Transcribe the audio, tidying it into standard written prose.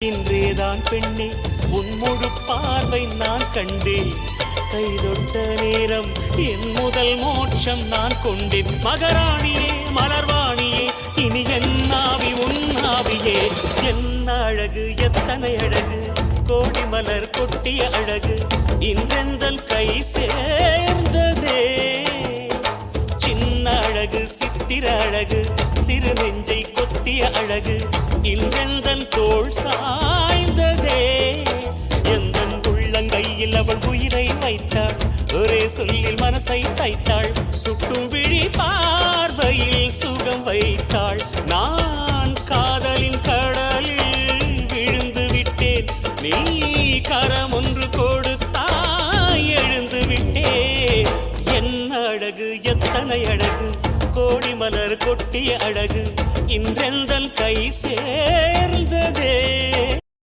இன்றேதான் பெண்ணே உன் முழு பார்வை நான் கண்டேன். கைதொட்ட நேரம் என் முதல் மோட்சம் நான் கொண்டேன். மகராணியே மலர்வாணியே இனி என்னாவி உன்னாவியே. என்ன அழகு எத்தனை அழகு கோடி மலர் கொட்டிய அழகு இன்றெந்தன் கை சேர்ந்ததே. சின்ன அழகு சித்திர அழகு சிறு நெஞ்சை கொத்திய அழகு இன்றெந்தன் தோள் சாய்ந்ததே. எந்தன் உள்ளங்கையில் அவள் உயிரை வைத்தாள். ஒரே சொல்லில் மனசை தைத்தாள். சுட்டும் விழி பார்வையில் சுகம் வைத்தாள். நான் காதலின் கடலில் விழுந்து விட்டேன். நீ கரம் ஒன்று கொடுத்தாய் எழுந்து விட்டேன். என்ன அழகு எத்தனை அழகு கோடி மலர் கொட்டிய அழகு இன்றெந்தன் கை சேர்